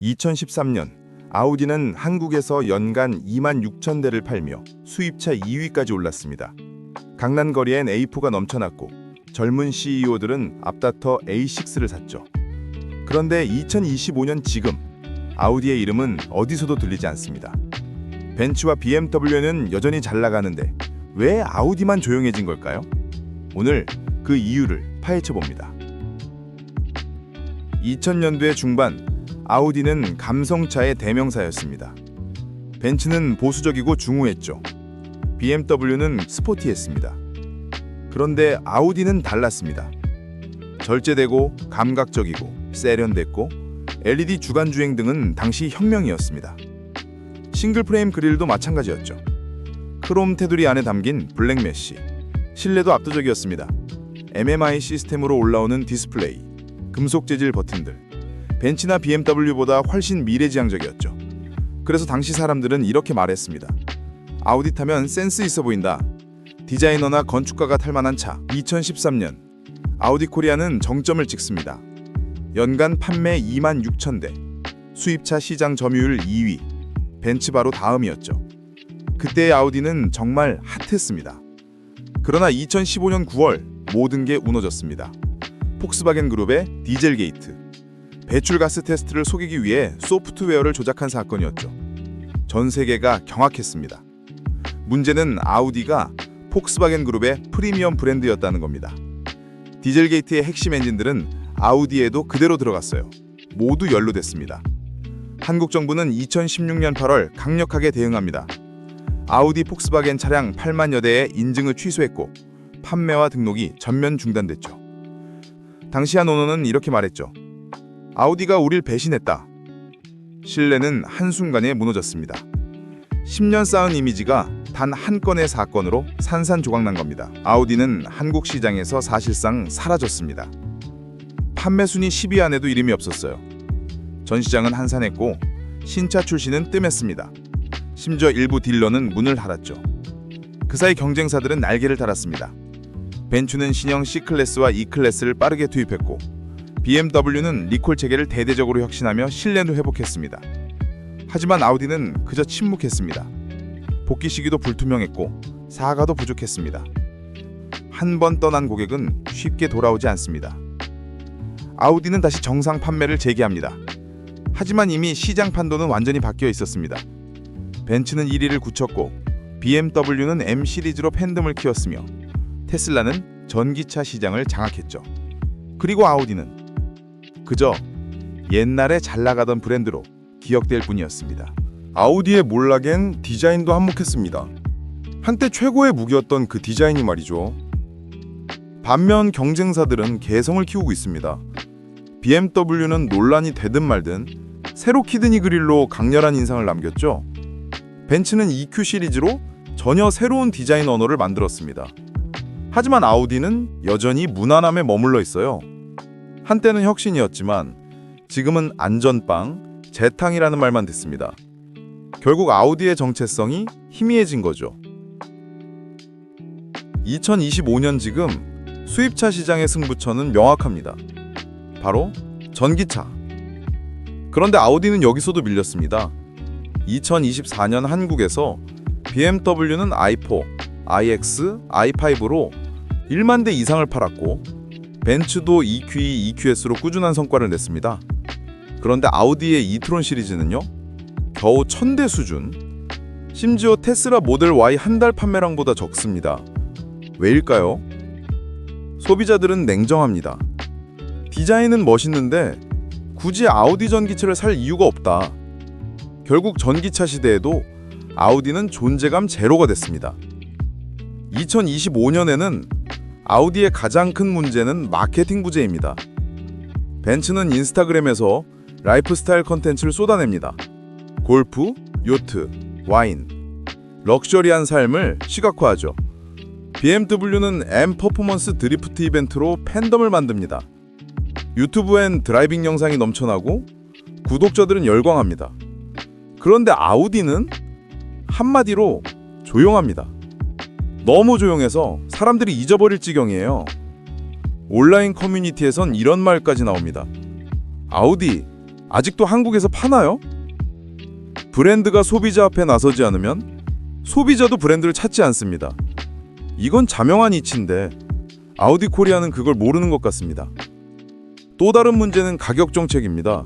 2013년 아우디는 한국에서 연간 26,000대를 팔며 수입차 2위까지 올랐습니다. 강남거리엔 A4가 넘쳐났고 젊은 CEO들은 앞다퉈 A6를 샀죠. 그런데 2025년 지금 아우디의 이름은 어디서도 들리지 않습니다. 벤츠와 BMW는 여전히 잘 나가는데 왜 아우디만 조용해진 걸까요? 오늘 그 이유를 파헤쳐 봅니다. 2000년대 중반 아우디는 감성차의 대명사였습니다. 벤츠는 보수적이고 중후했죠. BMW는 스포티했습니다. 그런데 아우디는 달랐습니다. 절제되고 감각적이고 세련됐고 LED 주간주행 등은 당시 혁명이었습니다. 싱글프레임 그릴도 마찬가지였죠. 크롬 테두리 안에 담긴 블랙메쉬, 실내도 압도적이었습니다. MMI 시스템으로 올라오는 디스플레이, 금속 재질 버튼들, 벤츠나 BMW보다 훨씬 미래지향적이었죠. 그래서 당시 사람들은 이렇게 말했습니다. 아우디 타면 센스 있어 보인다. 디자이너나 건축가가 탈 만한 차. 2013년 아우디 코리아는 정점을 찍습니다. 연간 판매 26,000대, 수입차 시장 점유율 2위, 벤츠 바로 다음이었죠. 그때의 아우디는 정말 핫했습니다. 그러나 2015년 9월 모든 게 무너졌습니다. 폭스바겐 그룹의 디젤 게이트, 배출가스 테스트를 속이기 위해 소프트웨어를 조작한 사건이었죠. 전 세계가 경악했습니다. 문제는 아우디가 폭스바겐 그룹의 프리미엄 브랜드였다는 겁니다. 디젤 게이트의 핵심 엔진들은 아우디에도 그대로 들어갔어요. 모두 연루됐습니다. 한국 정부는 2016년 8월 강력하게 대응합니다. 아우디 폭스바겐 차량 8만여 대의 인증을 취소했고 판매와 등록이 전면 중단됐죠. 당시 한 오너는 이렇게 말했죠. 아우디가 우릴 배신했다. 신뢰는 한순간에 무너졌습니다. 10년 쌓은 이미지가 단 한 건의 사건으로 산산조각난 겁니다. 아우디는 한국 시장에서 사실상 사라졌습니다. 판매 순위 10위 안에도 이름이 없었어요. 전 시장은 한산했고 신차 출시는 뜸했습니다. 심지어 일부 딜러는 문을 닫았죠. 그 사이 경쟁사들은 날개를 달았습니다. 벤츠는 신형 C클래스와 E클래스를 빠르게 투입했고 BMW는 리콜 체계를 대대적으로 혁신하며 신뢰를 회복했습니다. 하지만 아우디는 그저 침묵했습니다. 복귀 시기도 불투명했고 사과도 부족했습니다. 한 번 떠난 고객은 쉽게 돌아오지 않습니다. 아우디는 다시 정상 판매를 재개합니다. 하지만 이미 시장 판도는 완전히 바뀌어 있었습니다. 벤츠는 1위를 굳혔고 BMW는 M 시리즈로 팬덤을 키웠으며 테슬라는 전기차 시장을 장악했죠. 그리고 아우디는 그저 옛날에 잘 나가던 브랜드로 기억될 뿐이었습니다. 아우디의 몰락엔 디자인도 한몫했습니다. 한때 최고의 무기였던 그 디자인이 말이죠. 반면 경쟁사들은 개성을 키우고 있습니다. BMW는 논란이 되든 말든 새로 키드니 그릴로 강렬한 인상을 남겼죠. 벤츠는 EQ 시리즈로 전혀 새로운 디자인 언어를 만들었습니다. 하지만 아우디는 여전히 무난함에 머물러 있어요. 한때는 혁신이었지만 지금은 안전빵, 재탕이라는 말만 듣습니다. 결국 아우디의 정체성이 희미해진 거죠. 2025년 지금 수입차 시장의 승부처는 명확합니다. 바로 전기차. 그런데 아우디는 여기서도 밀렸습니다. 2024년 한국에서 BMW는 i4, iX, i5로 1만 대 이상을 팔았고 벤츠도 EQE, EQS로 꾸준한 성과를 냈습니다. 그런데 아우디의 이트론 시리즈는요? 겨우 1000대 수준. 심지어 테슬라 모델 Y 한 달 판매량보다 적습니다. 왜일까요? 소비자들은 냉정합니다. 디자인은 멋있는데 굳이 아우디 전기차를 살 이유가 없다. 결국 전기차 시대에도 아우디는 존재감 제로가 됐습니다. 2025년에는 아우디의 가장 큰 문제는 마케팅 부재입니다. 벤츠는 인스타그램에서 라이프스타일 컨텐츠를 쏟아냅니다. 골프, 요트, 와인, 럭셔리한 삶을 시각화하죠. BMW는 M 퍼포먼스 드리프트 이벤트로 팬덤을 만듭니다. 유튜브엔 드라이빙 영상이 넘쳐나고 구독자들은 열광합니다. 그런데 아우디는 한마디로 조용합니다. 너무 조용해서 사람들이 잊어버릴 지경이에요. 온라인 커뮤니티에선 이런 말까지 나옵니다. 아우디 아직도 한국에서 파나요? 브랜드가 소비자 앞에 나서지 않으면 소비자도 브랜드를 찾지 않습니다. 이건 자명한 이치인데 아우디 코리아는 그걸 모르는 것 같습니다. 또 다른 문제는 가격 정책입니다.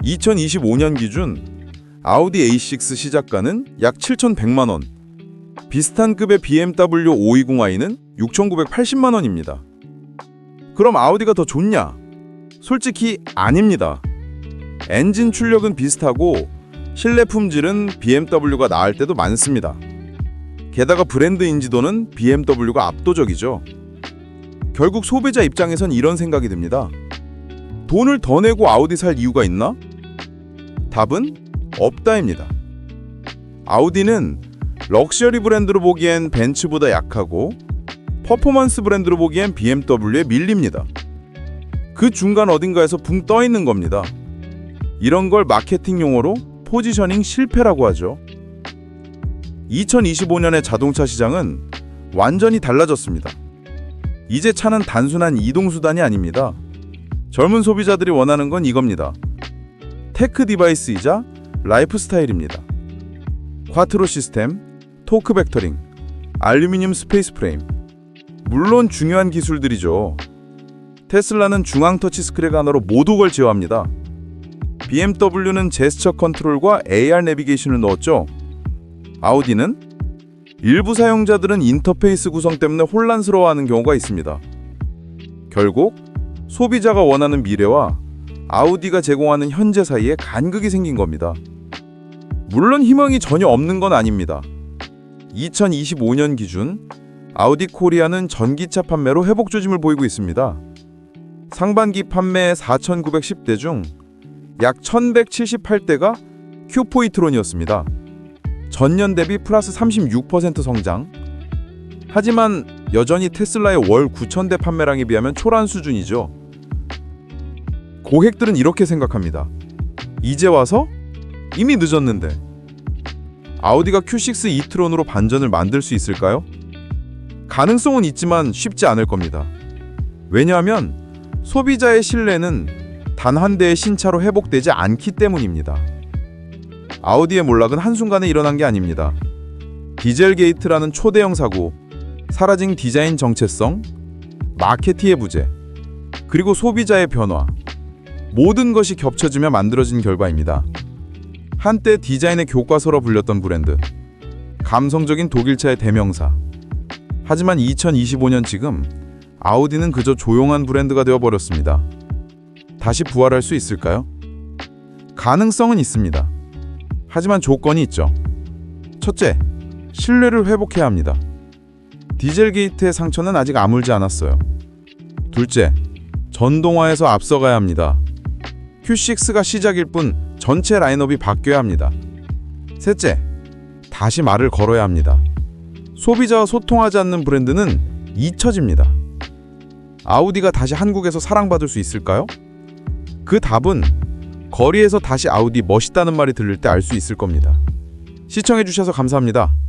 2025년 기준 아우디 A6 시작가는 약 7,100만 원, 비슷한 급의 BMW 520i는 6,980만 원입니다. 그럼 아우디가 더 좋냐? 솔직히 아닙니다. 엔진 출력은 비슷하고 실내 품질은 BMW가 나을 때도 많습니다. 게다가 브랜드 인지도는 BMW가 압도적이죠. 결국 소비자 입장에선 이런 생각이 듭니다. 돈을 더 내고 아우디 살 이유가 있나? 답은 없다입니다. 아우디는 럭셔리 브랜드로 보기엔 벤츠보다 약하고 퍼포먼스 브랜드로 보기엔 BMW에 밀립니다. 그 중간 어딘가에서 붕 떠 있는 겁니다. 이런 걸 마케팅 용어로 포지셔닝 실패라고 하죠. 2025년의 자동차 시장은 완전히 달라졌습니다. 이제 차는 단순한 이동수단이 아닙니다. 젊은 소비자들이 원하는 건 이겁니다. 테크 디바이스이자 라이프 스타일입니다. 콰트로 시스템, 토크 벡터링, 알루미늄 스페이스 프레임. 물론 중요한 기술들이죠. 테슬라는 중앙 터치 스크린 하나로 모두 걸 제어합니다. BMW는 제스처 컨트롤과 AR 내비게이션을 넣었죠. 아우디는 일부 사용자들은 인터페이스 구성 때문에 혼란스러워하는 경우가 있습니다. 결국 소비자가 원하는 미래와 아우디가 제공하는 현재 사이에 간극이 생긴 겁니다. 물론 희망이 전혀 없는 건 아닙니다. 2025년 기준 아우디 코리아는 전기차 판매로 회복 조짐을 보이고 있습니다. 상반기 판매 4,910대 중 약 1,178대가 큐포이트론이었습니다. 전년 대비 플러스 36% 성장. 하지만 여전히 테슬라의 월 9,000대 판매량에 비하면 초라한 수준이죠. 고객들은 이렇게 생각합니다. 이제 와서? 이미 늦었는데. 아우디가 Q6 e-tron으로 반전을 만들 수 있을까요? 가능성은 있지만 쉽지 않을 겁니다. 왜냐하면 소비자의 신뢰는 단 한 대의 신차로 회복되지 않기 때문입니다. 아우디의 몰락은 한순간에 일어난 게 아닙니다. 디젤 게이트라는 초대형 사고, 사라진 디자인 정체성, 마케팅의 부재, 그리고 소비자의 변화, 모든 것이 겹쳐지며 만들어진 결과입니다. 한때 디자인의 교과서로 불렸던 브랜드, 감성적인 독일차의 대명사. 하지만 2025년 지금 아우디는 그저 조용한 브랜드가 되어버렸습니다. 다시 부활할 수 있을까요? 가능성은 있습니다. 하지만 조건이 있죠. 첫째, 신뢰를 회복해야 합니다. 디젤 게이트의 상처는 아직 아물지 않았어요. 둘째, 전동화에서 앞서가야 합니다. Q6가 시작일 뿐 전체 라인업이 바뀌어야 합니다. 셋째, 다시 말을 걸어야 합니다. 소비자와 소통하지 않는 브랜드는 잊혀집니다. 아우디가 다시 한국에서 사랑받을 수 있을까요? 그 답은 거리에서 다시 아우디 멋있다는 말이 들릴 때 알 수 있을 겁니다. 시청해주셔서 감사합니다.